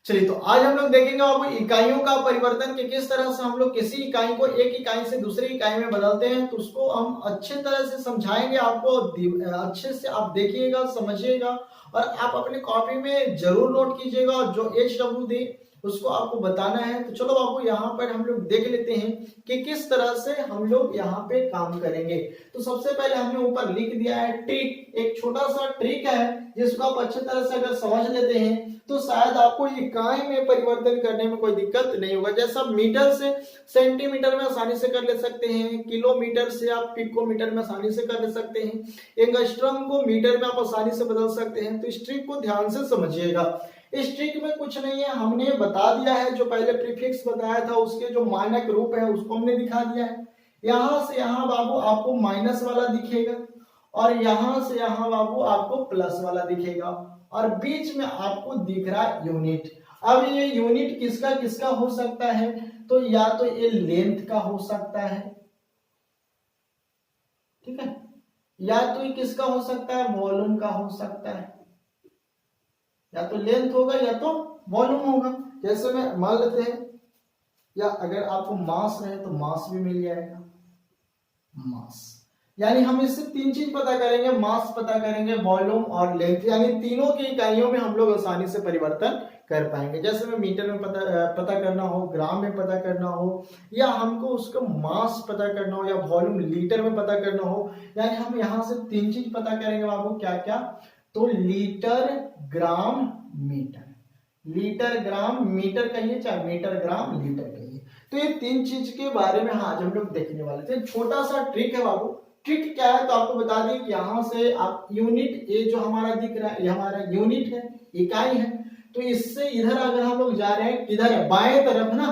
चलिए तो आज हम लोग देखेंगे बाबू इकाइयों का परिवर्तन कि किस तरह से हम लोग किसी इकाई को एक इकाई से दूसरी इकाई में बदलते हैं। तो उसको हम अच्छे तरह से समझाएंगे आपको, अच्छे से आप देखिएगा, समझिएगा और आप अपने कॉपी में जरूर नोट कीजिएगा। जो HWD उसको आपको बताना है। तो चलो बाबू यहाँ पर हम लोग देख लेते हैं कि किस तरह से हम लोग यहाँ पे काम करेंगे। तो सबसे पहले हमने ऊपर लिख दिया है ट्रिक, एक छोटा सा ट्रिक है जिसको आप अच्छे तरह से अगर समझ लेते हैं तो शायद आपको इकाई में परिवर्तन करने में कोई दिक्कत नहीं होगा। जैसा मीटर से सेंटीमीटर में आसानी से कर ले सकते हैं, किलोमीटर से आप पिकोमीटर में आसानी से कर ले सकते हैं, एंगस्ट्रॉम को मीटर में आप आसानी से बदल सकते हैं। तो इस ट्रिक को ध्यान से समझिएगा। इस ट्रिक में कुछ नहीं है, हमने बता दिया है, जो पहले प्रीफिक्स बताया था उसके जो मानक रूप है उसको हमने दिखा दिया है। यहां से यहां बाबू आपको माइनस वाला दिखेगा और यहां से यहां बाबू आपको प्लस वाला दिखेगा और बीच में आपको दिख रहा है यूनिट। अब ये यूनिट किसका किसका हो सकता है? तो या तो ये लेंथ का हो सकता है, ठीक है, या तो ये किसका हो सकता है? वॉल्यूम का हो सकता है। या तो लेंथ होगा या तो वॉल्यूम होगा। जैसे मैं मान लेते हैं, या अगर आपको मास रहे तो मास भी मिल जाएगा, मास। यानी हम इससे तीन चीज पता करेंगे, मास पता करेंगे, वॉल्यूम और लेंथ, यानी तीनों की इकाइयों में हम लोग आसानी से परिवर्तन कर पाएंगे। जैसे में मीटर में पता करना हो, ग्राम में पता करना हो, या हमको उसका मास पता करना हो, या वॉल्यूम लीटर में पता करना हो, यानी हम यहाँ से तीन चीज पता करेंगे बाबू। क्या क्या? तो लीटर, ग्राम, मीटर। लीटर, ग्राम, मीटर कहिए, चाहे मीटर, ग्राम, लीटर कहिए। तो ये तीन चीज के बारे में आज हम लोग देखने वाले थे। छोटा सा ट्रिक है बाबू। ट्रिक क्या है तो आपको बता दें कि यहां से आप यूनिट, ये जो हमारा दिख रहा है ये हमारा यूनिट है, इकाई है। तो इससे इधर अगर हम लोग जा रहे हैं, किधर है? बाएं तरफ ना।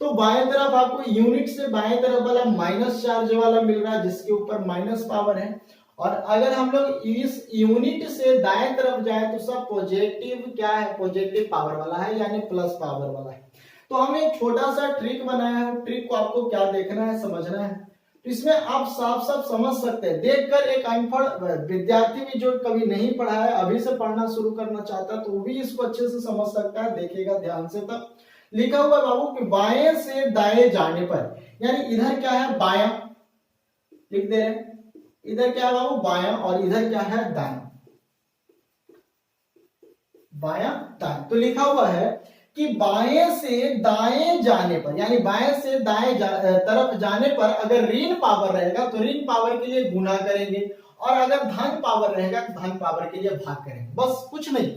तो बाएं तरफ आपको यूनिट से बाएं तरफ वाला माइनस चार्ज वाला मिल रहा है जिसके ऊपर माइनस पावर है। और अगर हम लोग इस यूनिट से दाएं तरफ जाए तो सब पॉजिटिव, क्या है? पॉजिटिव पावर वाला है, यानी प्लस पावर वाला है। तो हमने एक छोटा सा ट्रिक बनाया है। ट्रिक को आपको क्या देखना है, समझना है। तो इसमें आप साफ साफ समझ सकते हैं। देखकर एक अनपढ़ विद्यार्थी भी जो कभी नहीं पढ़ा है, अभी से पढ़ना शुरू करना चाहता है, तो वो भी इसको अच्छे से समझ सकता है। देखेगा ध्यान से। तब लिखा हुआ बाबू कि बाएं से दाएं जाने पर, यानी इधर क्या है? बायां लिख दे रहे हैं। इधर क्या है बाबू? बायां। और इधर क्या है? दायां। बायां, दायां। तो लिखा हुआ है कि बाएं से दाएं जाने पर, यानी बाएं से दाएं तरफ जाने पर अगर ऋण पावर रहेगा तो ऋण पावर के लिए गुना करेंगे, और अगर धन पावर रहेगा तो धन पावर के लिए भाग करेंगे। बस कुछ नहीं।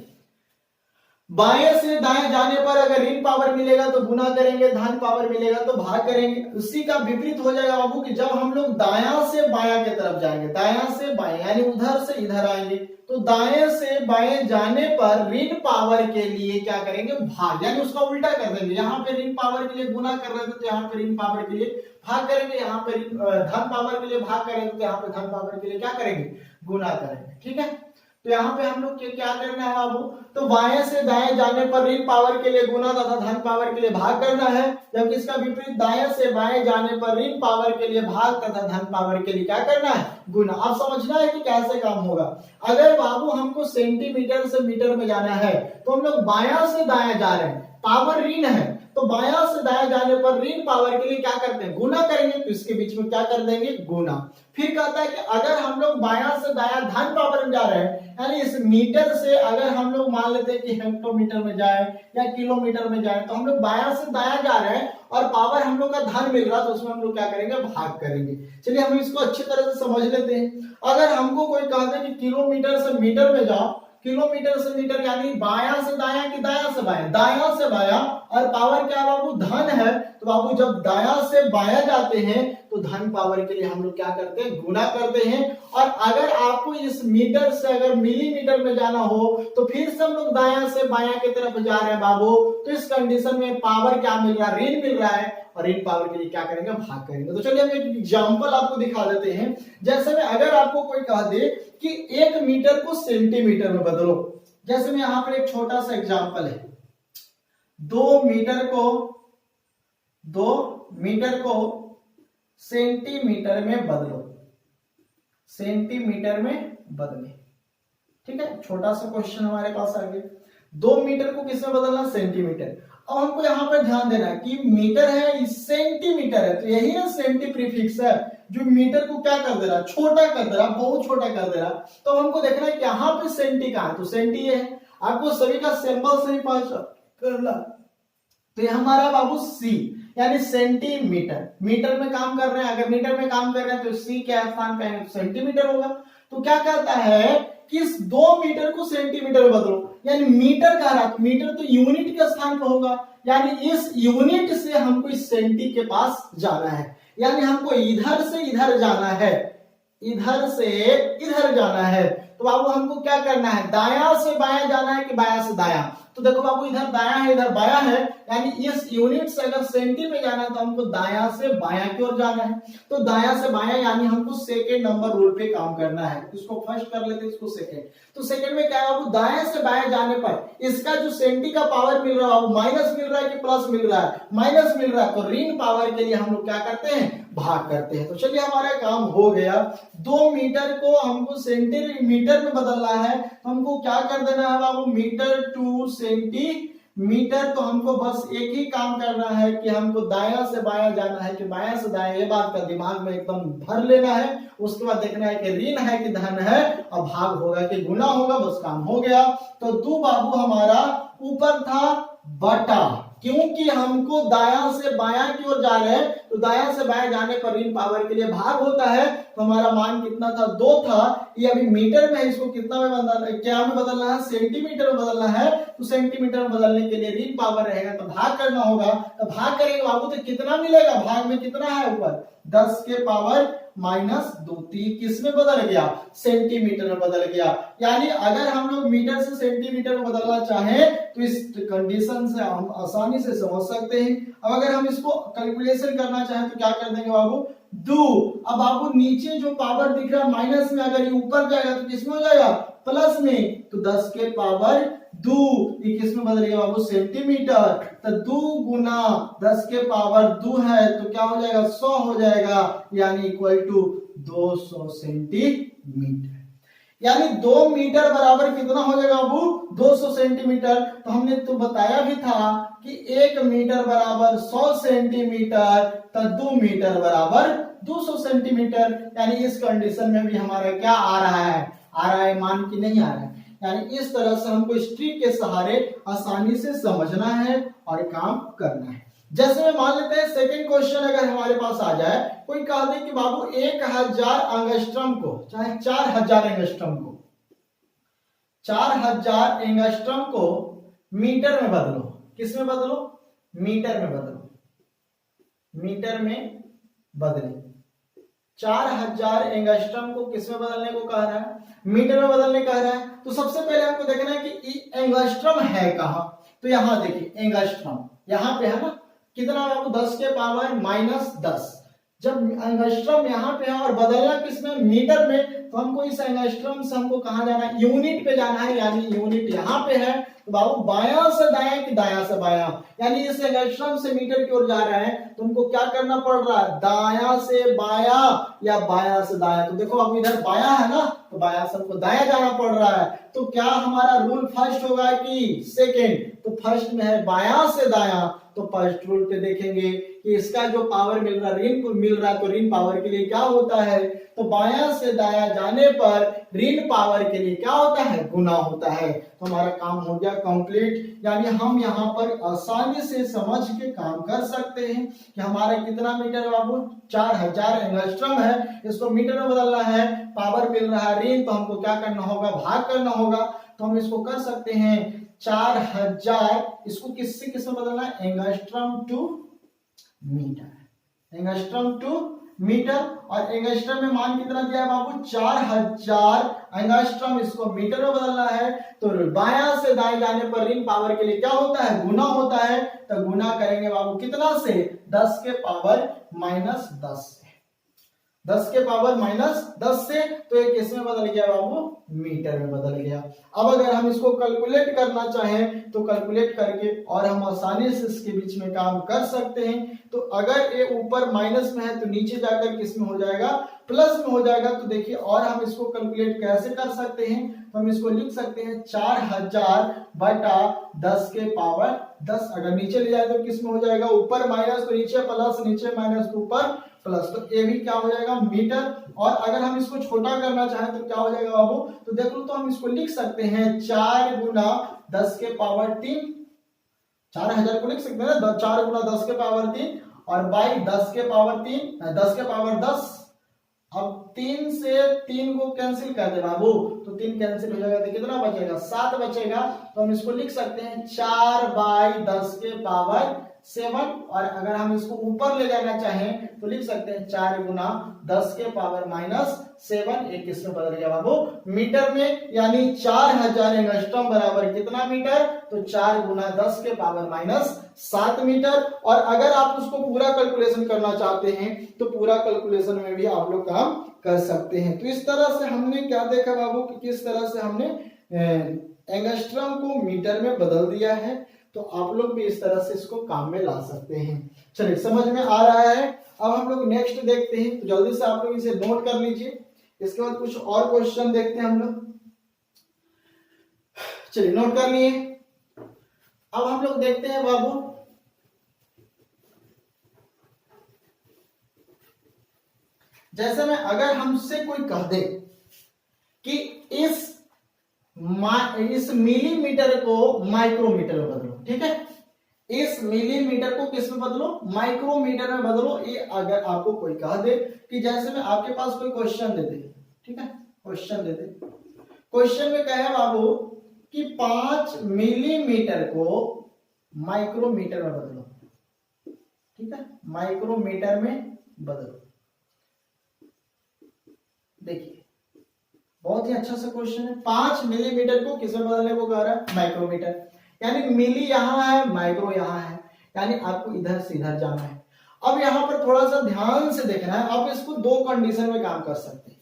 बाएं से दाएं जाने पर अगर ऋण पावर मिलेगा तो गुना करेंगे, धन पावर मिलेगा तो भाग करेंगे। उसी का विपरीत हो जाएगा बाबू कि जब हम लोग दायां से बायां की तरफ जाएंगे, दायां से बाएं यानी उधर से इधर आएंगे, तो दाएं से बाएं जाने पर ऋण पावर के लिए क्या करेंगे? भाग, यानी उसका उल्टा कर देंगे। यहाँ पे ऋण पावर के लिए गुना कर रहे थे तो यहाँ पे ऋण पावर के लिए भाग करेंगे, यहाँ पे धन पावर के लिए भाग करेंगे तो यहाँ पे धन पावर के लिए क्या करेंगे? गुना करेंगे। ठीक है। तो यहाँ पे हम लोग क्या करना है बाबू? तो बाएं से दाएं जाने पर ऋण पावर के लिए गुना तथा धन पावर के लिए भाग करना है, जबकि इसका विपरीत दाएं से बाएं जाने पर ऋण पावर के लिए भाग तथा धन पावर के लिए क्या करना है? गुना। अब समझना है कि कैसे काम होगा। अगर बाबू हमको सेंटीमीटर से मीटर में जाना है तो हम लोग बायां से दाएं जा रहे हैं, पावर ऋण है, तो बायां से दाएं जाने पर ऋण पावर के लिए क्या करते हैं? गुना करेंगे। तो इसके बीच में क्या कर देंगे? गुना। फिर कहता है कि अगर हम लोग बायां से दायां धन पावर में जा रहे हैं, यानी इस मीटर से अगर हम लोग मान लेते हैं कि हेक्टोमीटर में जाए या किलोमीटर में जाए, तो हम लोग बायां से दायां जा रहे हैं और पावर हम लोग का धन मिल रहा है, तो उसमें हम लोग क्या करेंगे? भाग करेंगे। चलिए हम इसको अच्छी तरह से समझ लेते हैं। अगर हमको कोई कहता है कि किलोमीटर से मीटर में जाओ, किलोमीटर से मीटर यानी बायां से दायां कि दायां से बायां? दायां से बायां। और पावर क्या बाबू? धन है। तो बाबू जब दायां से बायां जाते हैं तो धन पावर के लिए हम लोग क्या करते हैं? गुना करते हैं। और अगर आपको इस मीटर से अगर मिलीमीटर में जाना हो तो फिर से हम लोग दायां से बायां की तरफ जा रहे हैं बाबू, तो इस कंडीशन में पावर क्या मिल रहा है? ऋण मिल रहा है, और ऋण पावर के लिए क्या करेंगे? भाग करेंगे। तो चलिए हम एक एग्जांपल आपको दिखा देते हैं। जैसे में अगर आपको कोई कह दे कि 1 मीटर को सेंटीमीटर में बदलो, जैसे में यहां पर एक छोटा सा एग्जांपल है, 2 मीटर को सेंटीमीटर में बदलो, सेंटीमीटर में बदले। ठीक है, छोटा सा क्वेश्चन हमारे पास आ गया। 2 मीटर को किस में बदलना, सेंटीमीटर। अब हमको यहाँ पर ध्यान देना कि मीटर है, सेंटीमीटर है, तो यही है सेंटी प्रीफिक्स है जो मीटर को क्या कर दे रहा, छोटा कर दे रहा, बहुत छोटा कर दे रहा। तो हमको देखना है कि यहाँ पे सेंटी कहाँ है, तो सेंटी है। आपको सभी का सिंबल से ही पहचान करना। तो ये हमारा बाबू सी यानी सेंटीमीटर, मीटर में काम कर रहे हैं। अगर मीटर में काम कर रहे हैं तो सी क्या स्थान पे है, सेंटीमीटर होगा। तो क्या कहता है कि इस 2 मीटर को सेंटीमीटर में बदलो, यानी मीटर कह रहा, तो मीटर तो यूनिट के स्थान पर होगा, यानी इस यूनिट से हमको इस सेंटी के पास जाना है, यानी हमको इधर से इधर जाना है, इधर से इधर जाना है। तो बाबू हमको क्या करना है, दायां से बायां जाना है कि बायां से दायां। तो देखो बाबू इधर दायां है इधर बायां है, यानी इस यूनिट से अगर सेंटी में जाना है तो हमको दायां से बायां की ओर जाना है। तो दायां से बायां यानी हमको सेकेंड नंबर रूल पे काम करना है। इसको फर्स्ट कर लेते हैं, इसको सेकेंड। तो सेकेंड में क्या है बाबू, दाएं से बाएं जाने पर इसका जो सेंटी का पावर मिल रहा है वो माइनस मिल रहा है कि प्लस मिल रहा है, माइनस मिल रहा है। तो ऋण पावर के लिए हम लोग क्या करते हैं, भाग करते हैं। तो चलिए हमारा काम हो गया। 2 मीटर को हमको सेंटीमीटर में बदलना है, तो हमको क्या कर देना है बाबू, मीटर टू सेंटीमीटर। तो हमको बस एक ही काम करना है कि हमको दायां से बायां जाना है कि बायां से दायां, ये बात का दिमाग में एकदम भर लेना है। उसके बाद देखना है कि ऋण है कि धन है, और भाग होगा कि गुना होगा, बस काम हो गया। तो 2 बाबू हमारा ऊपर था बटा, क्योंकि हमको दायां से बायां की ओर जा रहे हैं, तो दायां से बायां जाने पर ऋण पावर के लिए भाग होता है। तो हमारा मान कितना था, 2 था। ये अभी मीटर में, इसको कितना में बदलना है, क्या में बदलना है, सेंटीमीटर में बदलना है। तो सेंटीमीटर में बदलने के लिए ऋण पावर रहेगा तो भाग करना होगा। तो भाग करेंगे बाबू तो कितना मिलेगा, भाग में कितना है ऊपर, 10 के पावर माइनस 2। किस में बदल गया, सेंटीमीटर में बदल गया। यानी अगर हम लोग मीटर से सेंटीमीटर में बदलना चाहें तो इस कंडीशन से हम आसानी से समझ सकते हैं। अब अगर हम इसको कैलकुलेशन करना चाहें तो क्या कर देंगे बाबू, 2। अब बाबू नीचे जो पावर दिख रहा है माइनस में, अगर ये ऊपर जाएगा तो किसमें हो जाएगा, प्लस में। तो 10 के पावर 2, ये किस में बदल गया बाबू, सेंटीमीटर। तो 2 गुना 10 के पावर 2 है तो क्या हो जाएगा, 100 हो जाएगा, यानी इक्वल टू 200 सेंटीमीटर। यानी 2 मीटर बराबर कितना हो जाएगा बाबू, 200 सेंटीमीटर। तो हमने तो बताया भी था कि 1 मीटर बराबर 100 सेंटीमीटर, तो 2 मीटर बराबर 200 सेंटीमीटर। यानी इस कंडीशन में भी हमारा क्या आ रहा है मान की नहीं आ रहा है। यानी इस तरह से हमको इस ट्रिक के सहारे आसानी से समझना है और काम करना है। जैसे में मान लेते हैं सेकंड क्वेश्चन अगर हमारे पास आ जाए, कोई कह दे कि बाबू 1000 एंगस्ट्रम को, चाहे 4000 एंगस्ट्रम को, 4000 एंगस्ट्रम को मीटर में बदलो। किस में बदलो, मीटर में बदलो, मीटर में बदले। 4000 एंगस्ट्रम को किस में बदलने को कह रहा है, मीटर में बदलने कह रहा है। तो सबसे पहले आपको देखना है कि एंगस्ट्रम है कहां। तो यहां देखिए एंगस्ट्रम यहां पे है ना, कितना बाबू, 10 के पावर माइनस 10। जब एंगस्ट्रम यहाँ पे है और बदलना किसमें, मीटर में, तो हमको इस एंगस्ट्रम से हमको कहाँ जाना है, यूनिट पे जाना है। यानी यूनिट यहाँ पे है तो बाबू बायां से दायां कि दायां से बायां, यानी इस एंगस्ट्रम से मीटर की ओर जा रहा है तो हमको क्या करना पड़ रहा है, दायां से बायां या बायां से दायां। तो देखो अब इधर बायां है ना, तो बायां से हमको दायां जाना पड़ रहा है। तो क्या हमारा रूल फर्स्ट होगा कि सेकेंड, तो फर्स्ट में है बायां से दायां, तो फर्स्ट रूल पे देखेंगे कि इसका जो पावर मिल रहा है, ऋण को मिल रहा है, तो ऋण पावर के लिए क्या होता है, तो बायां से दायां जाने पर ऋण पावर के लिए क्या होता है, गुना होता है। तो हमारा काम हो गया कंप्लीट। यानी हम यहाँ पर आसानी से समझ के काम कर सकते हैं कि हमारा कितना मीटर है बाबू, 4000 एंगस्ट्रम है, इसको मीटर में बदलना है, पावर मिल रहा है ऋण, तो हमको क्या करना होगा, भाग करना होगा। तो हम इसको कर सकते हैं 4000, इसको किससे किस में बदलना है, angstrom to metre, angstrom to metre. और एंगस्ट्रम में मान कितना दिया है बाबू, 4000 एंगस्ट्रम, इसको मीटर में बदलना है। तो बायां से दाएं जाने पर ऋण पावर के लिए क्या होता है, गुना होता है। तो गुना करेंगे बाबू कितना से, 10 के पावर माइनस 10 से, 10 के पावर माइनस 10 से। तो ये किस में बदल गया बाबू, मीटर में बदल गया। अब अगर हम इसको कैलकुलेट करना चाहें तो कैलकुलेट करके और हम आसानी से इसके बीच में काम कर सकते हैं। तो अगर ये ऊपर माइनस में है तो नीचे जाकर किस में हो जाएगा, प्लस में हो जाएगा तो देखिए, और हम इसको कैलकुलेट कैसे कर सकते हैं, तो हम इसको लिख सकते हैं 4000 बटा 10 के पावर 10। अगर नीचे ले जाए तो किस में हो जाएगा, ऊपर माइनस तो नीचे प्लस, नीचे माइनस तो ऊपर प्लस, तो ये भी क्या हो जाएगा मीटर। और अगर हम इसको छोटा करना चाहें तो क्या हो जाएगा बाबू, तो देख लो, तो हम इसको लिख सकते हैं 4 गुना 10 के पावर 3, 4000 को लिख सकते हैं ना, 4 गुना 10 के पावर 3 और बाई 10 के पावर 3, 10 के पावर 10। अब 3 से 3 को कैंसिल कर दे बाबू, तो 3 कैंसिल हो जाएगा तो कितना बचेगा, 7 बचेगा। तो हम इसको लिख सकते हैं 4 बाई 10 के पावर 7। और अगर हम इसको ऊपर ले जाना चाहें तो लिख सकते हैं 4 गुना 10 के पावर -7। एक इसमें बदल गया बाबू मीटर में, यानी 4000 एंगस्ट्रॉम बराबर कितना मीटर, तो 4 गुना 10 के पावर -7 मीटर। और अगर आप उसको पूरा कैलकुलेशन करना चाहते हैं तो पूरा कैलकुलेशन में भी आप लोग काम कर सकते हैं। तो इस तरह से हमने क्या देखा बाबू कि किस तरह से हमने एंगस्ट्रॉम को मीटर में बदल दिया है। तो आप लोग भी इस तरह से इसको काम में ला सकते हैं। चलिए, समझ में आ रहा है। अब हम लोग नेक्स्ट देखते हैं, तो जल्दी से आप लोग इसे नोट कर लीजिए। इसके बाद कुछ और क्वेश्चन देखते हैं हम लोग। चलिए, नोट कर लिए। अब हम लोग देखते हैं बाबू, जैसे में अगर हमसे कोई कह दे कि इस मिलीमीटर को माइक्रोमीटर में बदलो, ठीक है, इस मिलीमीटर को किस में बदलो, माइक्रोमीटर में बदलो। ये अगर आपको कोई कह दे कि जैसे में आपके पास कोई क्वेश्चन दे दे, ठीक है, क्वेश्चन दे दे, क्वेश्चन में कहे बाबू कि 5 मिलीमीटर को माइक्रोमीटर में बदलो, ठीक है, माइक्रोमीटर में बदलो। देखिए, बहुत ही अच्छा सा क्वेश्चन है। 5 मिलीमीटर को किस में बदलने को कह रहा है, माइक्रोमीटर, यानी मिली यहां है, माइक्रो यहां है, यानी आपको इधर से इधर जाना है। अब यहां पर थोड़ा सा ध्यान से देखना है। आप इसको दो कंडीशन में काम कर सकते हैं।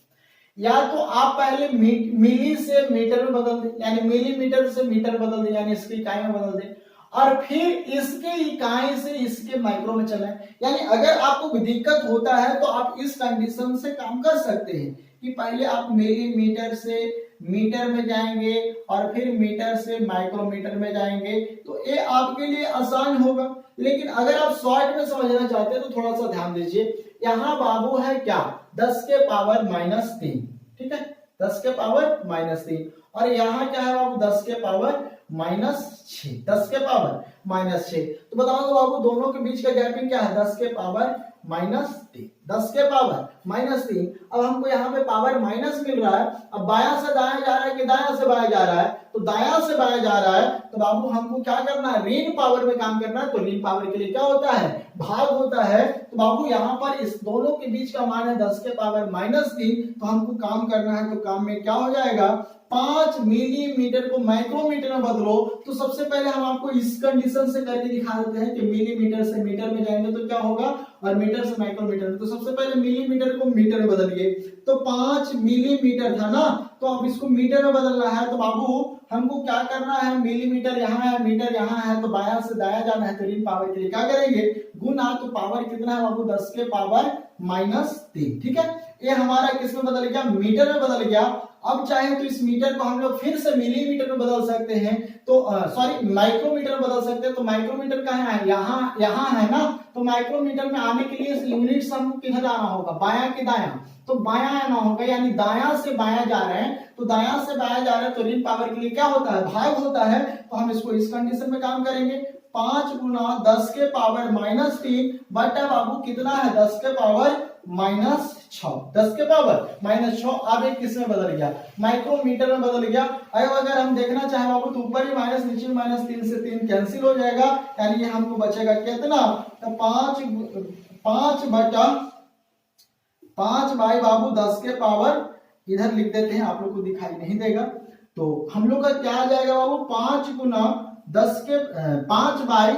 या तो आप पहले मिली से मीटर में बदल दें, यानी मिलीमीटर से मीटर बदल दें, यानी इसकी इकाई में बदल दें, और फिर इसके इकाई से इसके माइक्रो में चलें। यानी अगर आपको दिक्कत होता है तो आप इस कंडीशन से काम कर सकते हैं कि पहले आप मिलीमीटर से मीटर में जाएंगे और फिर मीटर से माइक्रोमीटर में जाएंगे, तो ये आपके लिए आसान होगा। लेकिन अगर आप शॉर्ट में समझना चाहते हैं तो थोड़ा सा ध्यान दीजिए। यहाँ बाबू है क्या, 10 के पावर -3, ठीक है, 10 के पावर -3, और यहाँ क्या है बाबू, 10 के पावर -6, 10 के पावर -6। तो बताओ बाबू दोनों के बीच का गैपिंग क्या है, 10 के पावर -3, 10 के पावर -3। अब हमको यहाँ पे पावर माइनस मिल रहा है। अब बायां से दायां जा रहा है कि दायां से बायां जा रहा है, तो दायां से बायां जा रहा है, तो बाबू हमको क्या करना है, ऋण पावर में काम करना है। तो ऋण पावर के लिए क्या होता है, भाग होता है। तो बाबू यहाँ पर इस दोनों के बीच का मान है 10 के पावर -3, तो हमको काम करना है। तो काम में क्या हो जाएगा, 5 मिलीमीटर को माइक्रोमीटर में बदलो। तो सबसे पहले हम आपको इस कंडीशन से करके दिखा देते हैं कि मिलीमीटर से मीटर में जाएंगे तो क्या होगा, और मीटर से माइक्रोमीटर में। तो सबसे पहले मिलीमीटर को मीटर में बदलिए। तो 5 मिलीमीटर था ना, तो अब इसको मीटर में बदलना है। तो बाबू हमको क्या करना है, मिलीमीटर यहाँ है, मीटर यहाँ है, तो बायां से दायां जाना है। तो ऋण पावर के लिए क्या करेंगे, गुना। तो पावर कितना है बाबू, 10 के पावर -3, ठीक है। ये हमारा किसमें बदल गया, मीटर में बदल गया। अब चाहे तो इस मीटर को हम लोग फिर से मिलीमीटर में बदल सकते हैं, तो सॉरी माइक्रोमीटर में बदल सकते हैं। तो माइक्रोमीटर कहाँ है, यहाँ है ना। तो माइक्रोमीटर में आने के लिए इस यूनिट से हमको किधर आना होगा, बायां के दायां। तो बायां आना होगा, यानी दायां से बायां जा रहे हैं। तो दायां से बायां जा रहे हैं, तो ऋण पावर के लिए क्या होता है, भाग होता है। तो हम इसको इस कंडीशन में काम करेंगे। 5 गुना 10 के पावर -3 बटा बाबू कितना है, 10 के पावर -6, 10 के पावर -6। अब एक किस में बदल गया, माइक्रोमीटर में बदल गया। अगर हम देखना चाहे बाबू तो ऊपर ही माइनस, नीचे -3 से 3 कैंसिल हो जाएगा, यानी ये हमको बचेगा कितना, तो 5 बटा 5 बाई बाबू 10 के पावर, इधर लिख देते हैं, आप लोग को दिखाई नहीं देगा। तो हम लोग का क्या आ जाएगा बाबू, 5 गुना 10 के 5 बाई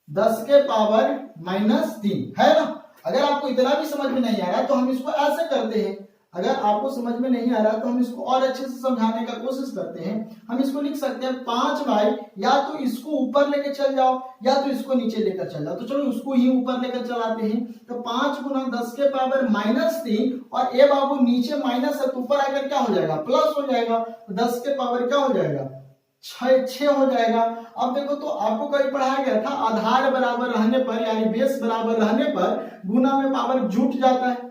10 के पावर -3 है ना। अगर आपको इतना भी समझ में नहीं आ रहा तो हम इसको ऐसे करते हैं, अगर आपको समझ में नहीं आ रहा तो हम इसको और अच्छे से समझाने का कोशिश करते हैं। हम इसको लिख सकते हैं 5 बाई, या तो इसको ऊपर लेकर चल जाओ या तो इसको नीचे लेकर चल जाओ। तो चलो उसको ही ऊपर लेकर चलाते हैं। तो 5 गुना 10 के पावर -3, और ए बाबू नीचे माइनस है तो ऊपर आकर क्या हो जाएगा, प्लस हो जाएगा। तो 10 के पावर क्या हो जाएगा, 6 हो जाएगा। अब देखो तो आपको कहीं पढ़ाया गया था आधार बराबर रहने पर यानी बेस बराबर रहने पर गुना में पावर जुट जाता है,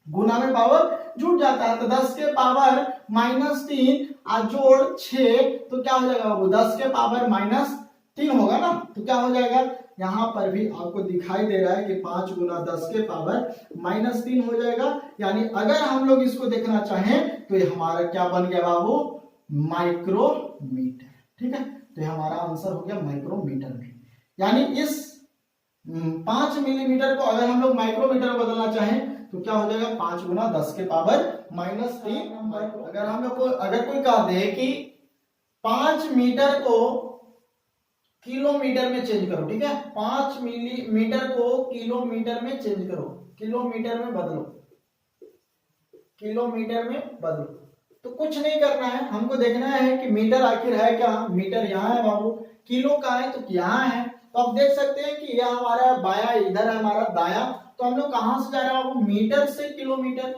गुना में पावर जुट जाता है। तो 10 के पावर -3 और जोड़ 6 तो क्या हो जाएगा बाबू, 10 के पावर -3 होगा ना। तो क्या हो जाएगा, यहां पर भी आपको दिखाई दे रहा है कि 5 गुना 10 के पावर -3 हो जाएगा। यानी अगर हम लोग इसको देखना चाहें तो ये हमारा क्या बन गया बाबू, माइक्रोमीटर। ठीक है, तो ये हमारा आंसर हो गया माइक्रोमीटर में। यानी इस 5 मिलीमीटर को अगर हम लोग माइक्रोमीटर में बदलना चाहें तो क्या हो जाएगा, 5 गुना 10 के पावर -3। अगर हम लोग को अगर कोई कह दे कि 5 मीटर को किलोमीटर में चेंज करो, ठीक है, 5 मिलीमीटर को किलोमीटर में चेंज करो, किलोमीटर में बदलो, किलोमीटर में बदलो, तो कुछ नहीं करना है, हमको देखना है कि मीटर आखिर है क्या। मीटर यहाँ है बाबू, किलो का है तो यहाँ है। तो आप देख सकते हैं कि यह हमारा बाया, इधर है हमारा दाया। तो हम लोग कहां से जा रहे हैं बाबू, मीटर से किलोमीटर,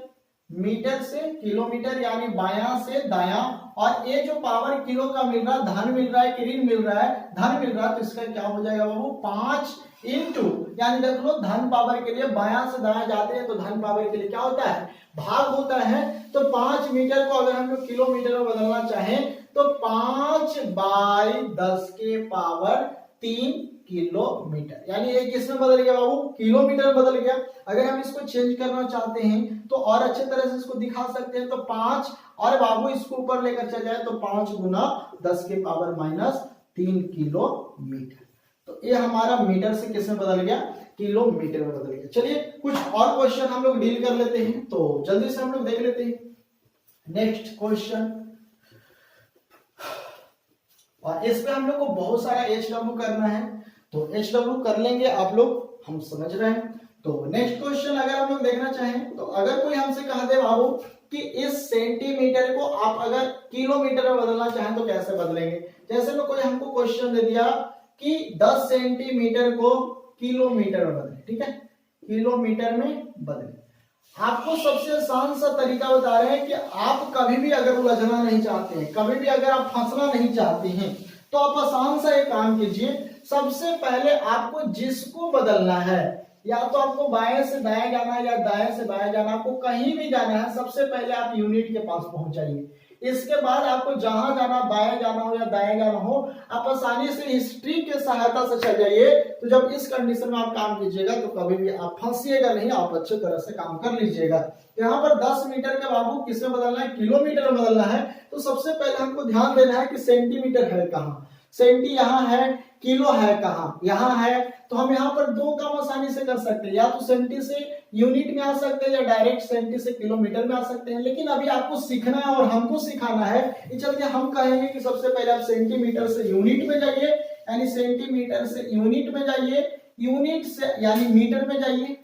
मीटर से किलोमीटर, यानी बाया से दाया। और ये जो पावर किलो का मिल रहा है, धन मिल रहा है कि ऋण मिल रहा है, धन मिल रहा है, तो इसका क्या हो जाएगा बाबू, 5 इंटू, यानी देख लो धन पावर के लिए बाया से दाया जाते हैं तो धन पावर के लिए क्या होता है, भाग होता है। तो 5 मीटर को अगर हम लोग किलोमीटर में बदलना चाहें तो 5 बाई 10 के पावर 3 किलोमीटर, यानी ये किसमें बदल गया बाबू, किलोमीटर में बदल गया। अगर हम इसको चेंज करना चाहते हैं तो और अच्छे तरह से इसको दिखा सकते हैं। तो 5 और बाबू इसको ऊपर लेकर चल जाए तो 5 गुना 10 के पावर -3 किलोमीटर। तो ये हमारा मीटर से किसमें बदल गया, किलोमीटर में बदल गया। चलिए कुछ और क्वेश्चन हम लोग डील कर लेते हैं, तो जल्दी से हम लोग देख लेते हैं नेक्स्ट क्वेश्चन। और इस पे हम लोग को बहुत सारा HW करना है, तो HW कर लेंगे आप लोग, हम समझ रहे हैं। तो नेक्स्ट क्वेश्चन अगर हम लोग देखना चाहें तो अगर कोई हमसे कह दे बाबू कि इस सेंटीमीटर को आप अगर किलोमीटर में बदलना चाहें तो कैसे बदलेंगे। जैसे में कोई हमको क्वेश्चन दे दिया कि 10 सेंटीमीटर को किलोमीटर में बदले, ठीक है, किलोमीटर में बदले। आपको सबसे आसान सा तरीका बता रहे हैं कि आप कभी भी अगर उलझना नहीं चाहते हैं, कभी भी अगर आप फंसना नहीं चाहते हैं, तो आप आसान सा एक काम कीजिए। सबसे पहले आपको जिसको बदलना है, या तो आपको बाएं से दाएं जाना है या दाएं से बाएं जाना, आपको कहीं भी जाना है, सबसे पहले आप यूनिट के पास पहुंच जाइए। इसके बाद आपको जहां जाना, बाएं जाना हो या दाएं जाना हो, आप आसानी से हिस्ट्री के सहायता से चल जाइए। तो जब इस कंडीशन में आप काम कीजिएगा तो कभी भी आप फंसिएगा नहीं, आप अच्छे तरह से काम कर लीजिएगा। यहाँ पर 10 मीटर का बाबू किसमें बदलना है, किलोमीटर में बदलना है। तो सबसे पहले हमको ध्यान देना है कि सेंटीमीटर है कहाँ, सेंटी यहाँ है, किलो है कहाँ, यहाँ है। तो हम यहाँ पर दो काम आसानी से कर सकते हैं, या तो सेंटी से यूनिट में आ सकते हैं या डायरेक्ट सेंटी से किलोमीटर में आ सकते हैं। लेकिन अभी आपको सीखना है और हमको सिखाना है, इस चलते हम कहेंगे कि सबसे पहले आप सेंटीमीटर से यूनिट में जाइए, यानी सेंटीमीटर से यूनिट में जाइए, यूनिट से यानी मीटर में जाइए,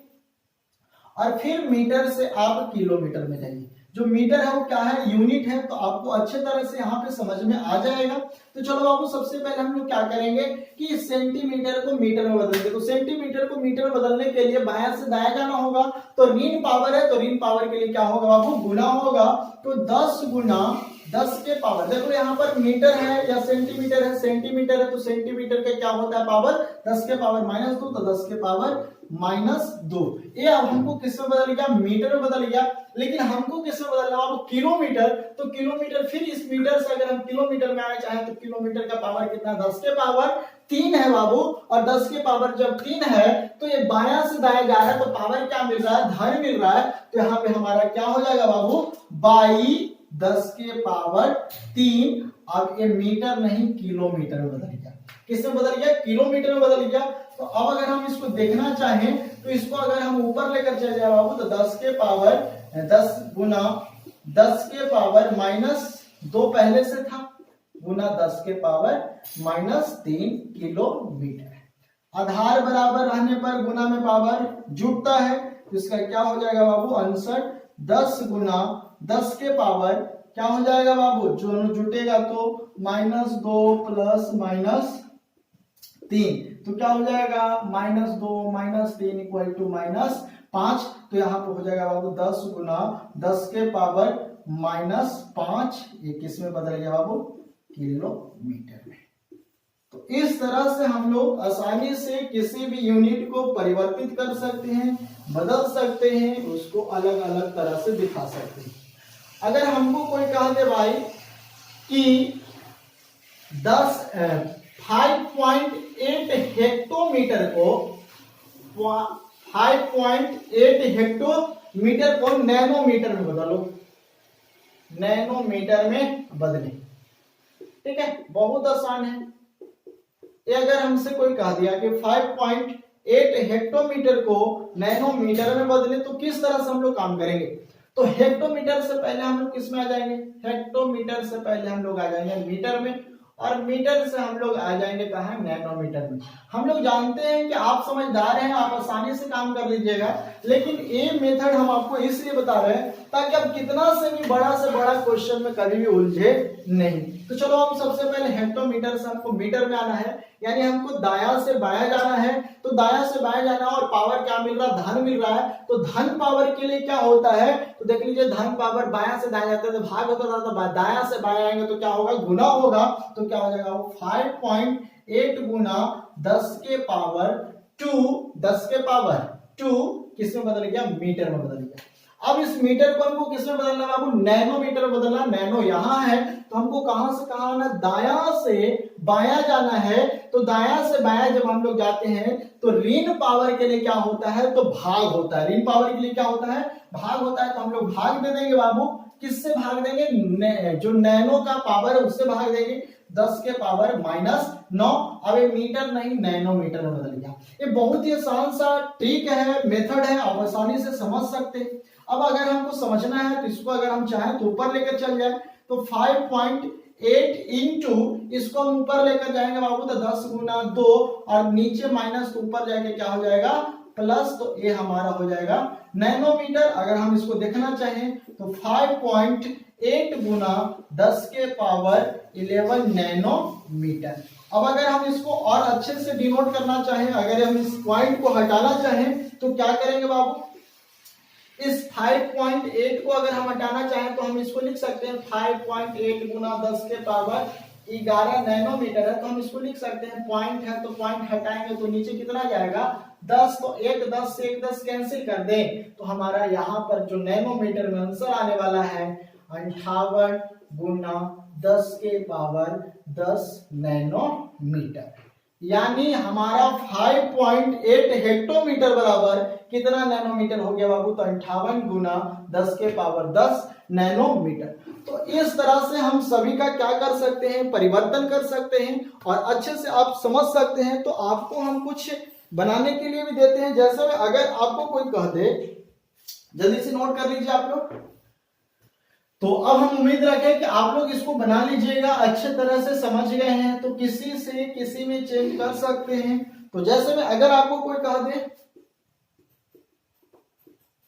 और फिर मीटर से आप किलोमीटर में जाइए। जो मीटर है वो क्या है, यूनिट है। तो आपको अच्छे तरह से यहाँ पे समझ में आ जाएगा। तो चलो बाबू सबसे पहले हम लोग क्या करेंगे कि सेंटीमीटर को मीटर में बदलेंगे। तो सेंटीमीटर को मीटर में बदलने के लिए बाएं से दाएं जाना होगा। तो ऋण पावर है, तो ऋण पावर के लिए क्या होगा बाबू, गुना होगा। तो 10 गुना 10 के पावर, देखो यहाँ पर मीटर है या सेंटीमीटर है, सेंटीमीटर है तो सेंटीमीटर का क्या होता है पावर, 10 के पावर -2, तो 10 के पावर -2। ये अब हमको किस में बदल गया, मीटर में बदल गया। लेकिन हमको किस में बदलना है, किलोमीटर। तो किलोमीटर, फिर इस मीटर से अगर हम किलोमीटर में आना चाहें तो किलोमीटर का पावर कितना, 10 के पावर 3 है बाबू। और 10 के पावर जब 3 है तो ये बायां से दाएं जा रहा है, तो पावर क्या मिल रहा है, धन मिल रहा है। तो यहाँ पे हमारा क्या हो जाएगा बाबू, बाई 10 के पावर 3। अब ये मीटर नहीं किलोमीटर में बदल गया। किसमें बदल गया, किलोमीटर में बदल गया। तो अब अगर हम इसको देखना चाहें तो इसको अगर हम ऊपर लेकर चले जाए बाबू, तो 10 के पावर 10 गुना 10 के पावर -2 पहले से था, गुना 10 के पावर -3 किलोमीटर। आधार बराबर रहने पर गुना में पावर जुटता है, तो इसका क्या हो जाएगा बाबू, 69 10 गुना 10 के पावर क्या हो जाएगा बाबू, जो जुटेगा तो -2 प्लस -3, तो क्या हो जाएगा -2 -3 इक्वल टू -5। तो यहाँ पे हो जाएगा बाबू 10 गुना 10 के पावर -5, ये किस में बदल गया बाबू, किलोमीटर में। तो इस तरह से हम लोग आसानी से किसी भी यूनिट को परिवर्तित कर सकते हैं, बदल सकते हैं, उसको अलग अलग तरह से दिखा सकते हैं। अगर हमको कोई कह दे भाई कि 5.8 हेक्टोमीटर को 5.8 हेक्टोमीटर को नैनोमीटर में बदलो, नैनोमीटर में बदले, ठीक है, बहुत आसान है। ये अगर हमसे कोई कह दिया कि 5.8 हेक्टोमीटर को नैनोमीटर में बदले तो किस तरह से हम लोग काम करेंगे। तो हेक्टोमीटर से पहले हम लोग किस में आ जाएंगे, हेक्टोमीटर से पहले हम लोग आ जाएंगे मीटर में, और मीटर से हम लोग आ जाएंगे कहाँ, नैनोमीटर में। हम लोग जानते हैं कि आप समझदार हैं, आप आसानी से काम कर लीजिएगा, लेकिन ये मेथड हम आपको इसलिए बता रहे हैं ताकि आप कितना से भी बड़ा क्वेश्चन में कभी भी उलझे नहीं। तो चलो हम सबसे पहले हेक्टोमीटर से हमको मीटर में आना है, यानी हमको दाया से बाया जाना है। तो दाया से बाया जाना है और पावर क्या मिल रहा है, धन मिल रहा है। तो धन पावर के लिए क्या होता है, तो देख लीजिए धन पावर बाया से दाया जाता है तो भाग होता था, तो दाया से बाया आएंगे तो क्या होगा, गुना होगा। तो क्या हो जाएगा वो 5.8 गुना 10 के पावर 2 किस में बदल गया, मीटर में बदल गया। अब इस मीटर को हमको किस में बदलना है बाबू, नैनोमीटर में बदलना। नैनो यहां है तो हमको कहां से कहां आना, दाया से बाया जाना है। तो दाया से बाया जब हम लोग जाते हैं तो ऋण पावर के लिए क्या होता है, तो भाग होता है। ऋण पावर के लिए क्या होता है, भाग होता है। तो हम लोग भाग दे देंगे बाबू, किससे भाग देंगे, जो नैनो का पावर है उससे भाग देंगे, 10 के पावर -9। अब ये मीटर नहीं नैनोमीटर में बदल गया। ये बहुत ही आसान सा ट्रिक है, मेथड है, आप आसानी से समझ सकते हैं। अब अगर हमको समझना है तो इसको अगर हम चाहें तो ऊपर लेकर चल जाए, तो 5.8 इंटू इसको हम ऊपर लेकर जाएंगे बाबू, तो 10 गुना 2 और नीचे माइनस, तो ऊपर जाके क्या हो जाएगा, प्लस। तो ये हमारा हो जाएगा नैनोमीटर। अगर हम इसको देखना चाहें तो 5.8 गुना 10 के पावर 11 नैनोमीटर। अब अगर हम इसको और अच्छे से डिनोट करना चाहें, अगर हम इस पॉइंट को हटाना चाहें तो क्या करेंगे बाबू, इस 5.8 को अगर हम हटाना चाहें तो हम इसको लिख सकते हैं 5.8 गुना 10 के पावर 11 नैनोमीटर है। तो हम इसको लिख सकते हैं, पॉइंट है तो पॉइंट हटाएंगे तो नीचे कितना जाएगा, 10। तो 1 10 से 1 10 कैंसिल कर दें तो हमारा यहाँ पर जो नैनोमीटर में आंसर आने वाला है 58 गुना 10 के पावर 10 नैनोमीटर। यानी हमारा 5.8 हेक्टोमीटर बराबर कितना नैनोमीटर हो गया बाबू, तो 58 गुना 10 के पावर 10 नैनोमीटर। तो इस तरह से हम सभी का क्या कर सकते हैं, परिवर्तन कर सकते हैं और अच्छे से आप समझ सकते हैं। तो आपको हम कुछ बनाने के लिए भी देते हैं, जैसे अगर आपको कोई कह दे, जल्दी से नोट कर लीजिए आप लोग। तो अब हम उम्मीद रखें कि आप लोग इसको बना लीजिएगा, अच्छे तरह से समझ गए हैं। तो किसी से किसी में चेंज कर सकते हैं। तो जैसे में अगर आपको कोई कह दे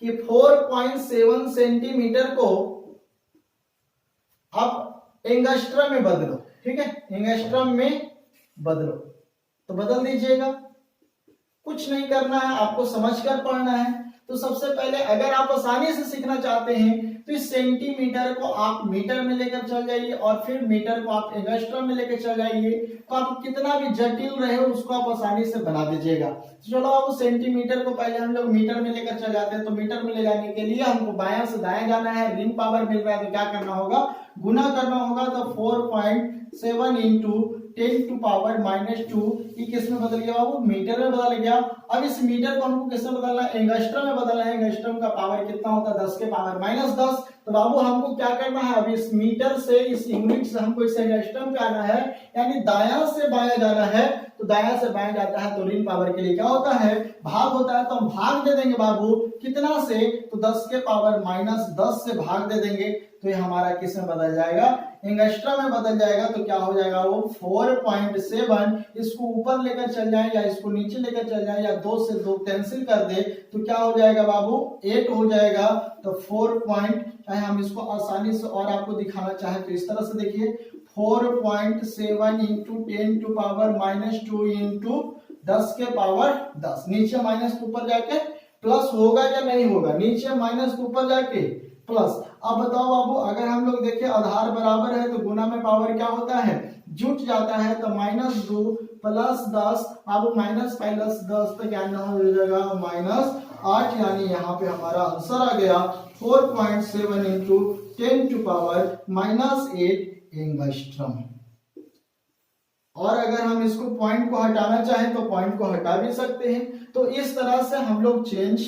कि 4.7 सेंटीमीटर को आप एंगस्ट्रम में बदलो, ठीक है, एंगस्ट्रम में बदलो, तो बदल दीजिएगा। कुछ नहीं करना है, आपको समझकर पढ़ना है। तो सबसे पहले अगर आप आसानी से सीखना चाहते हैं तो इस सेंटीमीटर को आप मीटर में लेकर चल जाइए और फिर मीटर को आप एंगस्ट्रम में लेकर चल जाइए। तो आप कितना भी जटिल रहे उसको आप आसानी से बना दीजिएगा। चलो आप सेंटीमीटर को पहले हम लोग मीटर में लेकर चल जाते हैं। तो मीटर में ले जाने के लिए हमको बायां से दाएं जाना है, ऋण पावर मिल रहा है तो क्या करना होगा, गुना करना होगा। तो 4.7 इंटू 10 टू पावर -2 ये किस में बदल गया बाबू, मीटर में बदल गया। अब इस मीटर को हमको किस में बदलना है, एंगस्ट्रम में बदलना है। एंगस्ट्रम का पावर कितना होता है, 10 के पावर -10। तो बाबू हमको क्या करना है, अब इस मीटर से इस यूनिट से हमको इस एंगस्ट्रम पे आना है, यानी दायां से बायां जाना है। तो दायां से बायां जाता है तो ऋण पावर के लिए क्या होता है, भाग होता है। तो हम भाग दे देंगे बाबू कितना से, तो 10 के पावर -10 से भाग दे देंगे। तो ये हमारा किस में बदल जाएगा, एंगस्ट्रम में बदल जाएगा। तो क्या हो जाएगा वो 4.7। इसको ऊपर लेकर चल जाए या इसको नीचे लेकर चल जाए या 2 से 2 कैंसिल कर दे तो क्या हो जाएगा बाबू 8 हो जाएगा। तो 4 पॉइंट, चाहे हम इसको आसानी से और आपको दिखाना चाहे तो इस तरह से देखिए 4.7 इंटू 10 टू पावर -2 इंटू 10 के पावर 10, नीचे माइनस के ऊपर जाके प्लस होगा या नहीं होगा, नीचे माइनस के ऊपर जाके प्लस। अब बताओ बाबू अगर हम लोग देखें आधार बराबर है तो गुना में पावर क्या होता है, जुट जाता है। तो -2 प्लस 10, अब -10 तो क्या हो जाएगा -8, यानी यहाँ पे हमारा आंसर आ गया 4.7 इंटू 10 टू पावर -8 एंगस्ट्रम। और अगर हम इसको पॉइंट को हटाना चाहें तो पॉइंट को हटा भी सकते हैं। तो इस तरह से हम लोग चेंज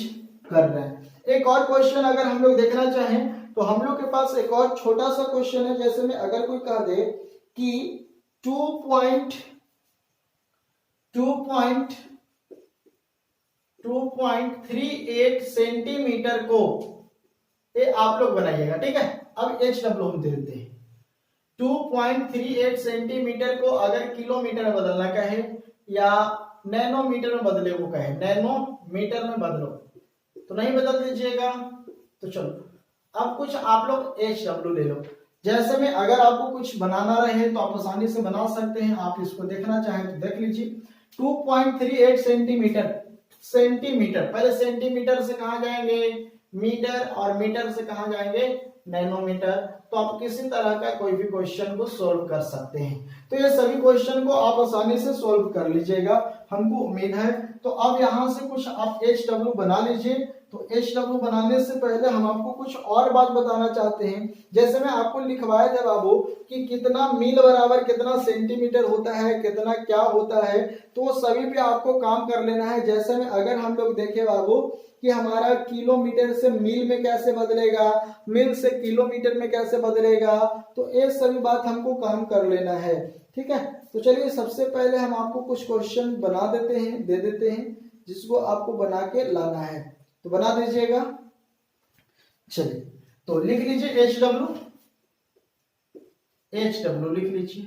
कर रहे हैं। एक और क्वेश्चन अगर हम लोग देखना चाहें तो हम लोग के पास एक और छोटा सा क्वेश्चन है। जैसे में अगर कोई कह दे कि 2.38 सेंटीमीटर को, ये आप लोग बनाइएगा, ठीक है। अब HW हम दे देते हैं। 2.38 सेंटीमीटर को अगर किलोमीटर में बदलना कहे या नैनोमीटर में बदले वो कहे, नैनोमीटर में बदलो तो नहीं बदल दीजिएगा। तो चलो अब कुछ आप लोग HW ले लो। जैसे में अगर आपको कुछ बनाना रहे तो आप आसानी से बना सकते हैं। आप इसको देखना चाहें तो देख लीजिए 2.38 सेंटीमीटर, पहले सेंटीमीटर से कहां जाएंगे मीटर, और मीटर से कहां जाएंगे नैनोमीटर। तो आप किसी तरह का कोई भी क्वेश्चन को सॉल्व कर सकते हैं। तो ये सभी क्वेश्चन को आप आसानी से सॉल्व कर लीजिएगा, हमको उम्मीद है। तो अब यहां से कुछ आप HW बना लीजिए। तो HW बनाने से पहले हम आपको कुछ और बात बताना चाहते हैं। जैसे मैं आपको लिखवाया था बाबू कि कितना मील बराबर कितना सेंटीमीटर होता है, कितना क्या होता है, तो सभी पे आपको काम कर लेना है। जैसे में अगर हम लोग देखें बाबू कि हमारा किलोमीटर से मील में कैसे बदलेगा, मील से किलोमीटर में कैसे बदलेगा, तो ये सभी बात हमको काम कर लेना है, ठीक है। तो चलिए सबसे पहले हम आपको कुछ क्वेश्चन बना देते हैं, दे देते हैं, जिसको आपको बना के लाना है। तो बना दीजिएगा। चलिए तो लिख लीजिए HW लिख लीजिए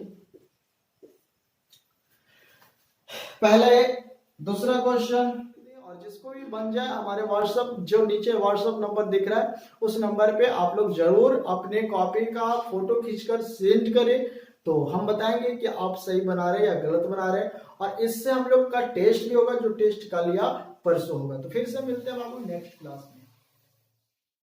पहला एक। दूसरा क्वेश्चन, और जिसको भी बन जाए हमारे व्हाट्सएप, जो नीचे व्हाट्सएप नंबर दिख रहा है उस नंबर पे आप लोग जरूर अपने कॉपी का फोटो खींचकर सेंड करें। तो हम बताएंगे कि आप सही बना रहे हैं या गलत बना रहे हैं। और इससे हम लोग का टेस्ट भी होगा, जो टेस्ट कल या परसों होगा। तो फिर से मिलते हैं बाबू नेक्स्ट क्लास में।